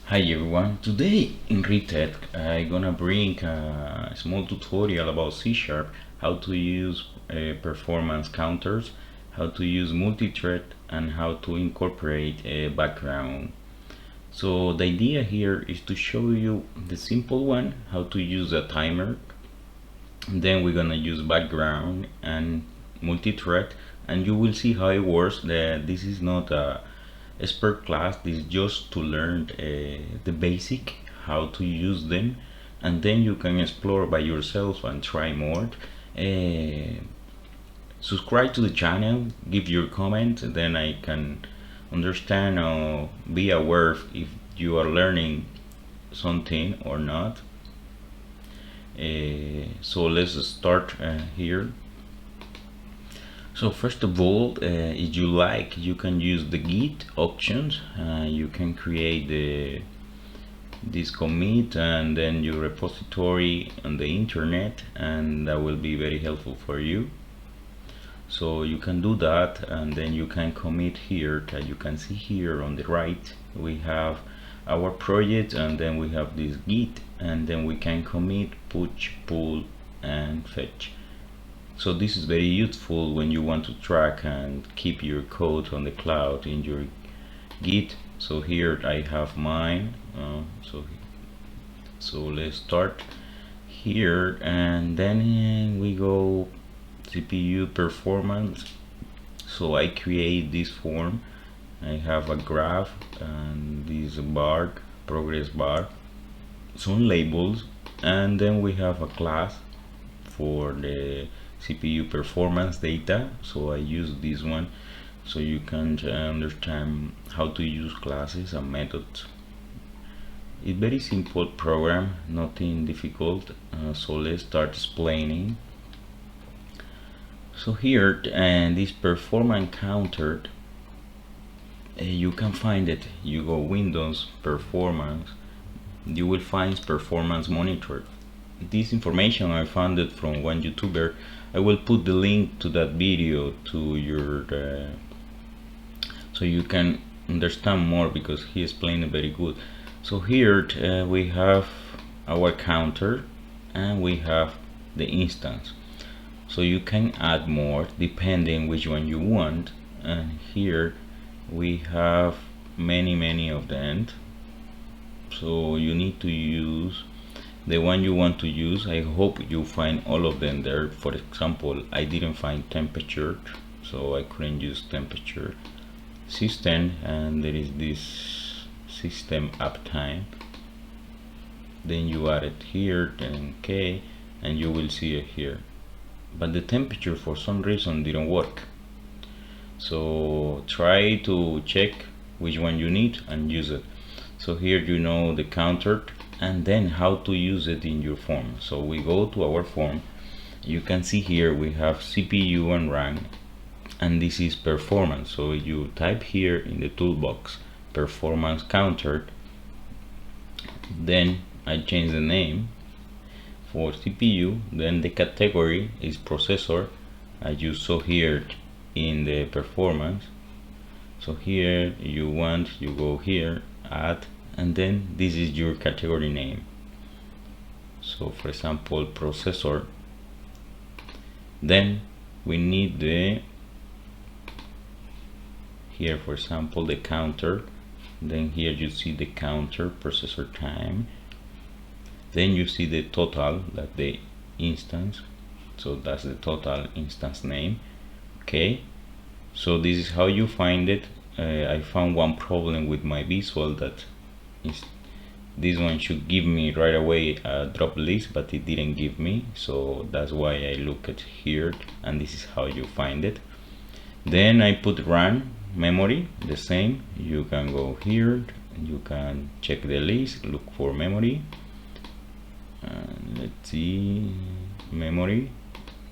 Hi everyone, today in Retech I'm gonna bring a small tutorial about C Sharp, how to use performance counters, how to use multithread, and how to incorporate a background. So the idea here is to show you the simple one, how to use a timer. Then we're gonna use background and multithread, and you will see how it works. This is not a expert class, this is just to learn the basic how to use them, and then you can explore by yourself and try more. uh, Subscribe to the channel, give your comment, then I can understand or be aware if you are learning something or not. So let's start here. So first of all, if you like, you can use the Git options. You can create this commit and then your repository on the internet, and that will be very helpful for you. So you can do that, and then you can commit here. That you can see here on the right, we have our project, and then we have this Git, and then we can commit, push, pull, and fetch. So this is very useful when you want to track and keep your code on the cloud in your Git. So here I have mine. So let's start here, and then we go CPU performance. So I create this form. I have a graph and this bar, progress bar, some labels, and then we have a class for the CPU performance data. So I use this one so you can understand how to use classes and methods. It's very simple program, nothing difficult. So let's start explaining. So here, and this performance counter, you can find it. You go Windows performance, you will find performance monitor. This information I found it from one YouTuber. I will put the link to that video to your so you can understand more, because he explained it very good. So here we have our counter and we have the instance. So you can add more depending which one you want, and here we have many of them. So you need to use the one you want to use. I hope you find all of them there. For example, I didn't find temperature, so I couldn't use temperature. System, and there is this system uptime. Then you add it here, then okay, and you will see it here. But the temperature for some reason didn't work. So try to check which one you need and use it. So here you know the counter, and then how to use it in your form. So we go to our form. You can see here we have CPU and RAM, and this is performance. So you type here in the toolbox performance counter, then I change the name for CPU, then the category is processor. I use so here in the performance. So here you go here, add, and then this is your category name. So for example, processor. Then we need the here, for example, the counter. Then here you see the counter processor time. Then you see the total, that the instance. So that's the total instance name. Okay, so this is how you find it. I found one problem with my visual, that is this one should give me right away a drop list, but it didn't give me. So that's why I look at here, and this is how you find it. Then I put run memory, the same. You can go here, you can check the list, look for memory, let's see, memory.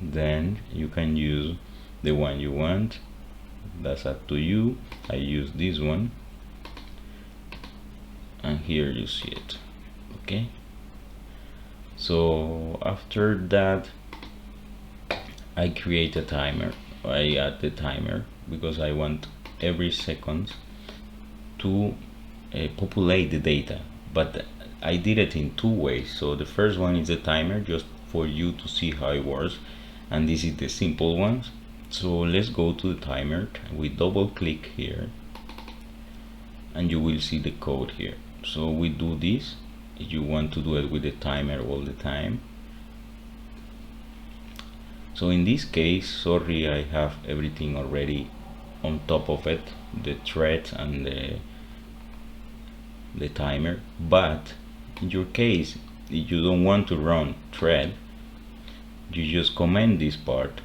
Then you can use the one you want, that's up to you. I use this one, and here you see it. Okay, so after that I create a timer. I add the timer because I want every second to populate the data, but I did it in two ways. So the first one is a timer, just for you to see how it works, and this is the simple ones. So let's go to the timer. We double click here and you will see the code here. So we do this if you want to do it with the timer all the time. So in this case, sorry, I have everything already on top of it, the thread and the timer. But in your case, if you don't want to run thread, you just comment this part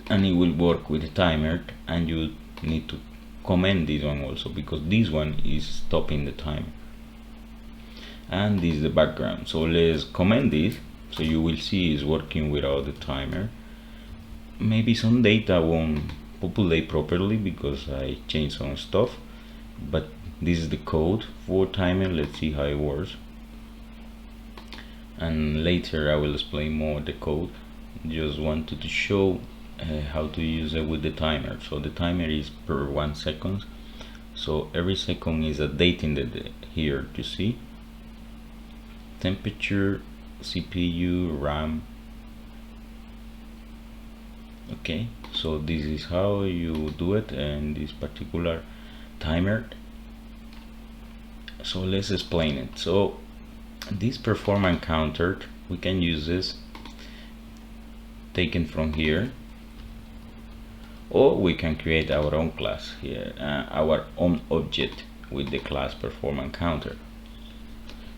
and it will work with the timer, and you need to comment this one also, because this one is stopping the timer. And this is the background. So let's comment this, so you will see it's working without the timer. Maybe some data won't populate properly because I changed some stuff, but this is the code for timer. Let's see how it works, and later I will explain more the code. Just wanted to show how to use it with the timer. So the timer is per 1 second, so every second is a date in the here you see temperature, CPU, RAM. Okay, so this is how you do it in this particular timer. So let's explain it. So this performance counter, we can use this taken from here, or we can create our own class here, our own object with the class performance counter.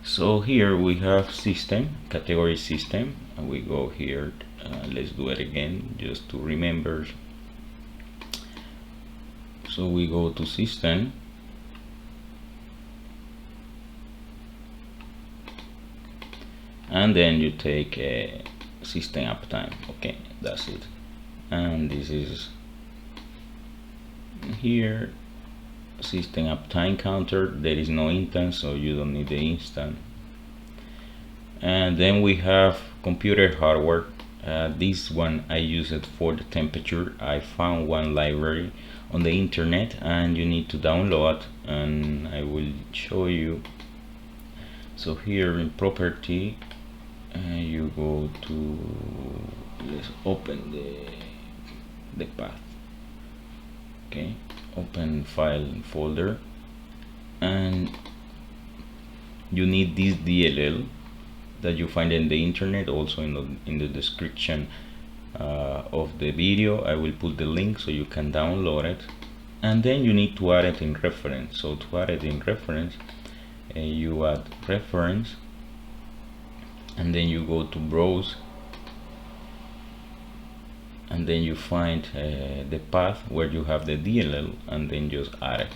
So here we have system, category system, and we go here. Let's do it again just to remember. So we go to system, and then you take a system uptime. Okay, that's it. And this is here system uptime counter. There is no instance, so you don't need the instance. And then we have computer hardware. This one I use it for the temperature. I found one library on the internet and you need to download, and I will show you. So here in property, you go to, let's open the path. Okay, open file and folder, and you need this DLL that you find in the internet, also in the description of the video. I will put the link so you can download it, and then you need to add it in reference. So to add it in reference, you add reference, and then you go to browse, and then you find the path where you have the DLL, and then just add it.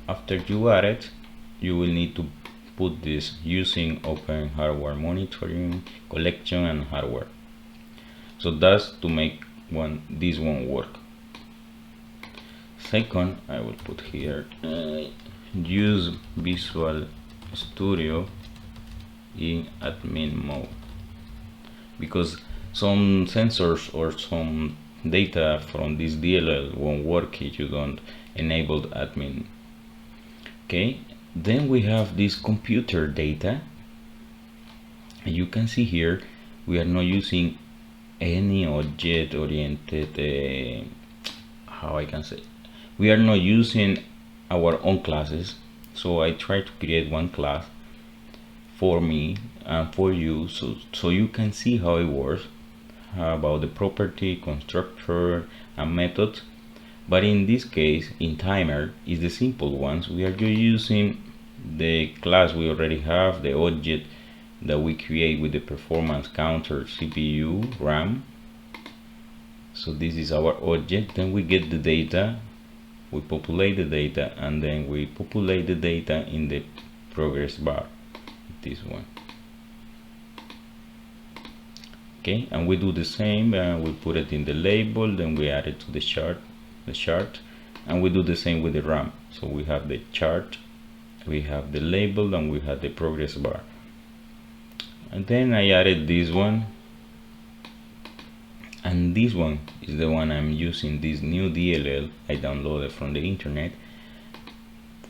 After you add it, you will need to put this using open hardware monitoring collection and hardware. So that's to make this one work. Second, I will put here use Visual Studio in admin mode, because some sensors or some data from this DLL won't work if you don't enable admin. Okay, then we have this computer data. You can see here we are not using any object oriented, how I can say, we are not using our own classes. So I try to create one class for me and for you, so you can see how it works, about the property, constructor and method. But in this case, in timer, is the simple ones. We are just using the class we already have, the object that we create with the performance counter, CPU, RAM. So this is our object. Then we get the data, we populate the data, and then we populate the data in the progress bar, this one. Okay, and we do the same, we put it in the label, then we add it to the chart, and we do the same with the RAM. So we have the chart, we have the label, and we have the progress bar. And then I added this one, and this one is the one I'm using, this new DLL I downloaded from the internet.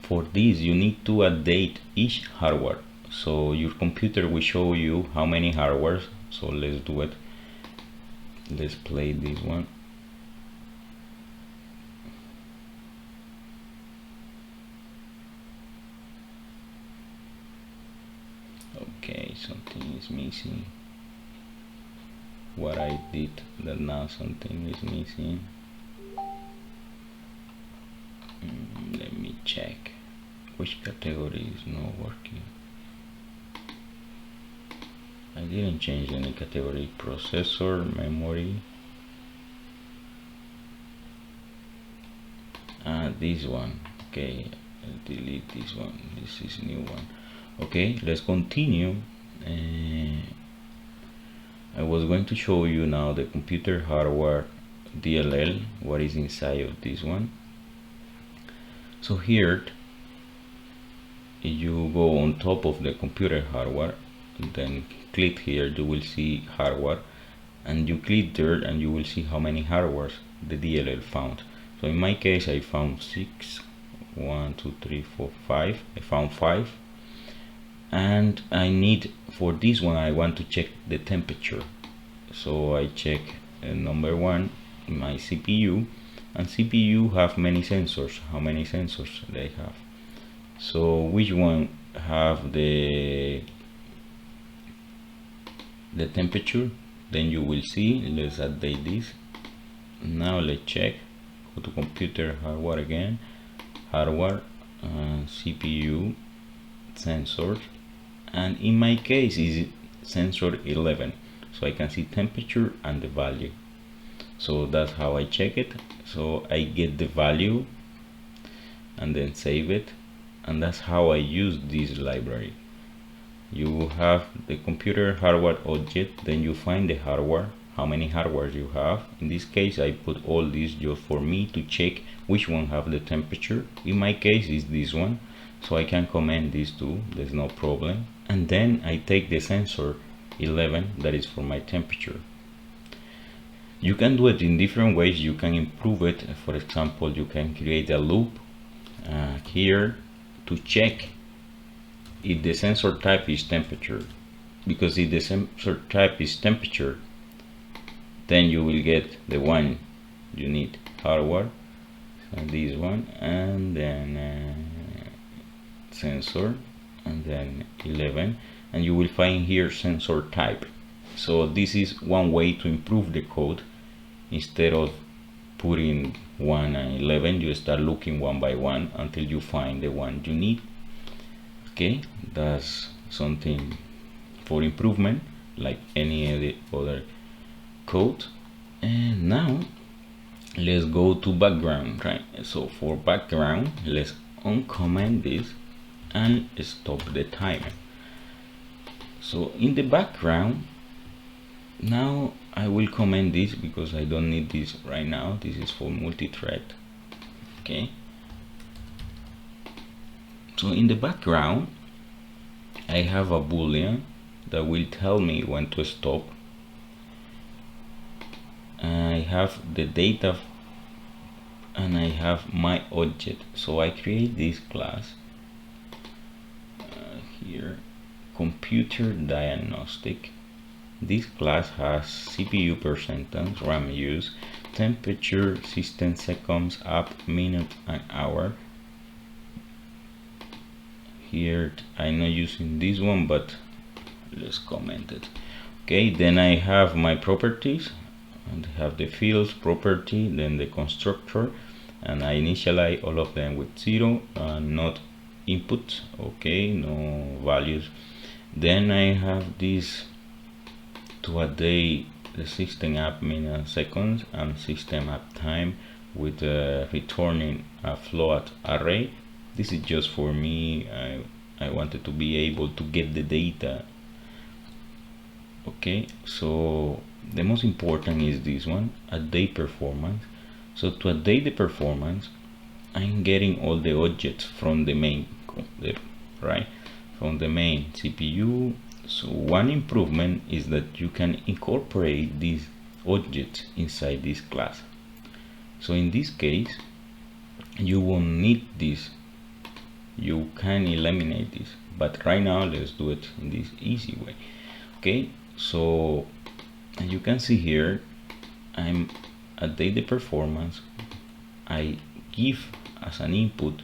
For this you need to update each hardware, so your computer will show you how many hardwares. So let's do it. Let's play this one. Okay, something is missing. What I did, that now something is missing. Let me check which category is not working. I didn't change any category. Processor, memory, this one. Okay, I'll delete this one. This is new one. Okay, let's continue. I was going to show you now the computer hardware DLL, what is inside of this one. So here you go on top of the computer hardware, then click here, you will see hardware, and you click there and you will see how many hardwares the DLL found. So in my case I found 6. 1 2 3 4 5. I found 5, and I need, for this one I want to check the temperature. So I check number 1, my CPU, and CPU have many sensors. How many sensors they have? So which one have the temperature? Then you will see. Let's update this. Now let's check. Go to computer hardware again, hardware, CPU, sensors, and in my case is sensor 11, so I can see temperature and the value. So that's how I check it. So I get the value and then save it, and that's how I use this library. You have the computer hardware object, then you find the hardware, how many hardwares you have. In this case I put all these just for me to check which one have the temperature. In my case is this one, so I can comment these two, there's no problem. And then I take the sensor 11, that is for my temperature. You can do it in different ways. You can improve it. For example, you can create a loop here to check if the sensor type is temperature, because if the sensor type is temperature, then you will get the one you need, hardware, so this one, and then sensor, and then 11, and you will find here sensor type. So this is one way to improve the code. Instead of putting 1 and 11, you start looking one by one until you find the one you need. Okay, that's something for improvement like any other code. And now let's go to background, right? So for background, let's uncomment this and stop the timer. So in the background, now I will comment this because I don't need this right now. This is for multithread. Okay, so in the background I have a boolean that will tell me when to stop. I have the data and I have my object. So I create this class here, computer diagnostic. This class has CPU percentage, RAM use, temperature, system seconds, app, minute, and hour. Here I'm not using this one, but let's comment it. Okay, then I have my properties, and I have the fields property, then the constructor, and I initialize all of them with 0, not input. Okay, no values. Then I have this to update the system app minute seconds and system app time with returning a float array. This is just for me. I wanted to be able to get the data. Okay, so the most important is this one, update performance. So to update the performance, I'm getting all the objects from the main, right, from the main CPU. So one improvement is that you can incorporate these objects inside this class. So in this case, you won't need this. You can eliminate this, but right now let's do it in this easy way. Okay, so as you can see here, I'm at data performance. I give as an input,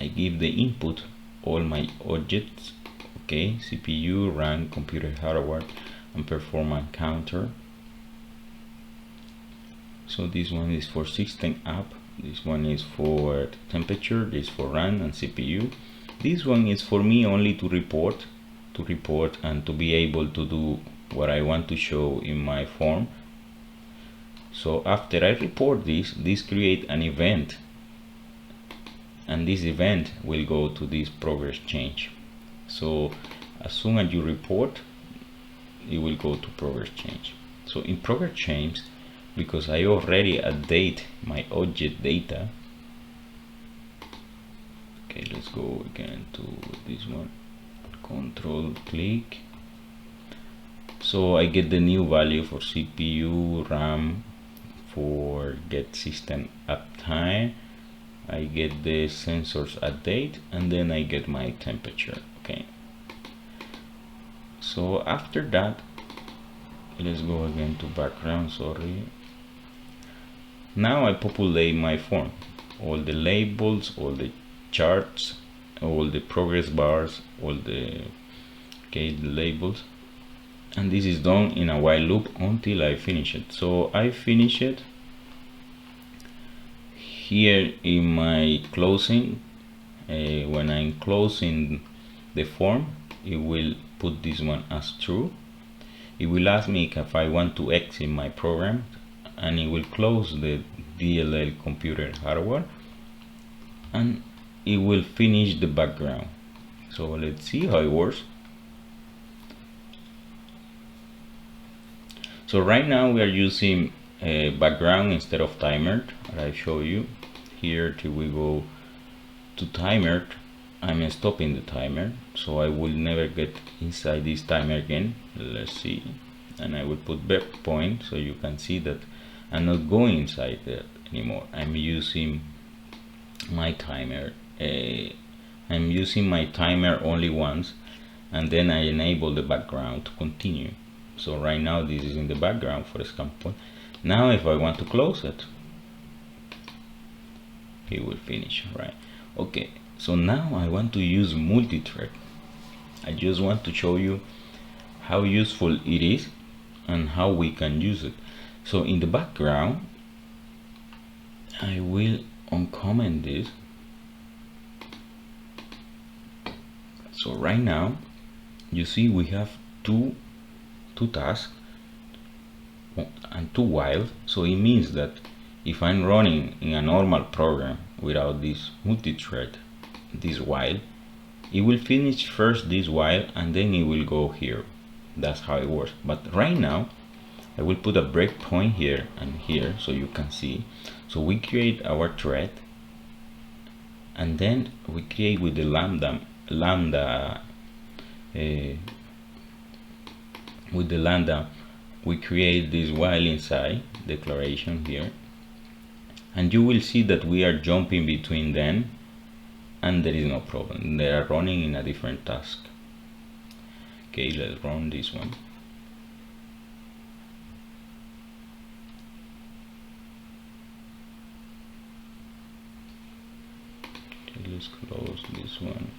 I give the input all my objects, okay, CPU, RAM, computer hardware, and performance counter. So this one is for system app, this one is for temperature, this for RAM and CPU. This one is for me only to report and to be able to do what I want to show in my form. So after I report this create an event, and this event will go to this progress change. So as soon as you report, it will go to progress change. So in progress change, because I already update my object data, okay, let's go again to this one, control click. So I get the new value for CPU, RAM, for get system uptime, I get the sensors update, and then I get my temperature. Okay, so after that, let's go again to background, sorry. Now I populate my form, all the labels, all the charts, all the progress bars, all the the labels, and this is done in a while loop until I finish it. So I finish it here in my closing. When I'm closing the form, it will put this one as true. It will ask me if I want to exit my program, and it will close the DLL computer hardware, and it will finish the background. So let's see how it works. So right now we are using a background instead of timer, that I show you here. Till we go to timer, I'm stopping the timer, so I will never get inside this timer again. Let's see, and I will put breakpoint so you can see that I'm not going inside that anymore. I'm using my timer. I'm using my timer only once, and then I enable the background to continue. So right now this is in the background, for example. Now if I want to close it, it will finish, right? Okay, so now I want to use multithread. I just want to show you how useful it is and how we can use it. So in the background, I will uncomment this. So right now, you see we have two tasks and two while. So it means that if I'm running in a normal program without this multithread, this while, it will finish first this while and then it will go here. That's how it works. But right now I will put a breakpoint here and here so you can see. So we create our thread, and then we create with the lambda with the lambda, we create this while inside declaration here, and you will see that we are jumping between them, and there is no problem. They are running in a different task. Okay, let's run this one. Okay, let's close this one.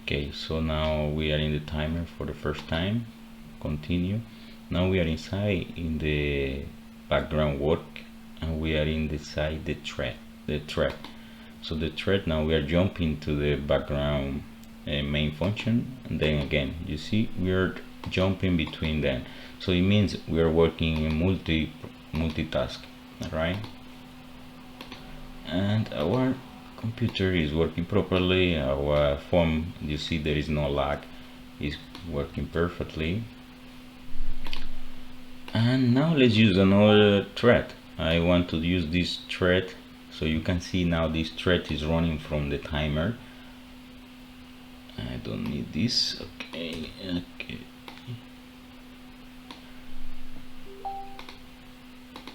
Okay, so now we are in the timer for the first time. Continue. Now we are inside in the background work, and we are inside the thread. So the thread, now we are jumping to the background main function, and then again you see we are jumping between them. So it means we are working in multitask, right? And our computer is working properly. Our form, you see there is no lag, is working perfectly. And now let's use another thread. I want to use this thread, So you can see now this thread is running from the timer. I don't need this. Okay.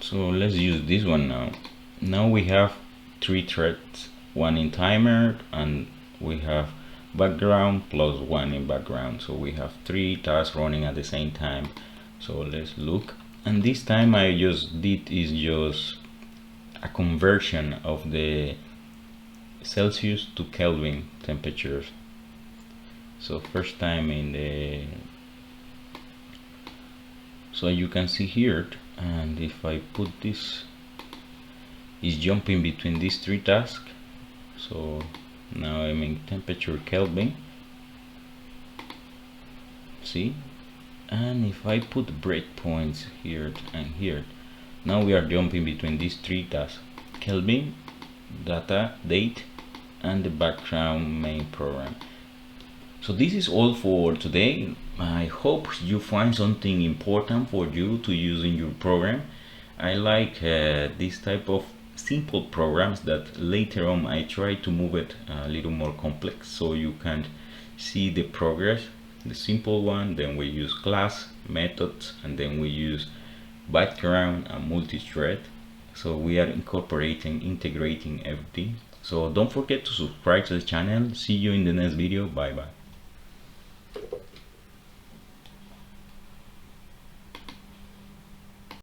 So let's use this one now. Now we have 3 threads, one in timer, and we have background plus one in background. So we have 3 tasks running at the same time. So let's look. And this time I just did is just a conversion of the Celsius to Kelvin temperatures. So first time in the, so you can see here, and if I put this, is jumping between these 3 tasks. So now I'm in temperature Kelvin, see, and if I put breakpoints here and here, now we are jumping between these 3 tasks: Kelvin, data, date, and the background main program. So this is all for today. I hope you find something important for you to use in your program. I like this type of simple programs that later on I try to move it a little more complex so you can see the progress. The simple one, then we use class, methods, and then we use background and multi-thread. So we are integrating everything. So don't forget to subscribe to the channel. See you in the next video. Bye bye.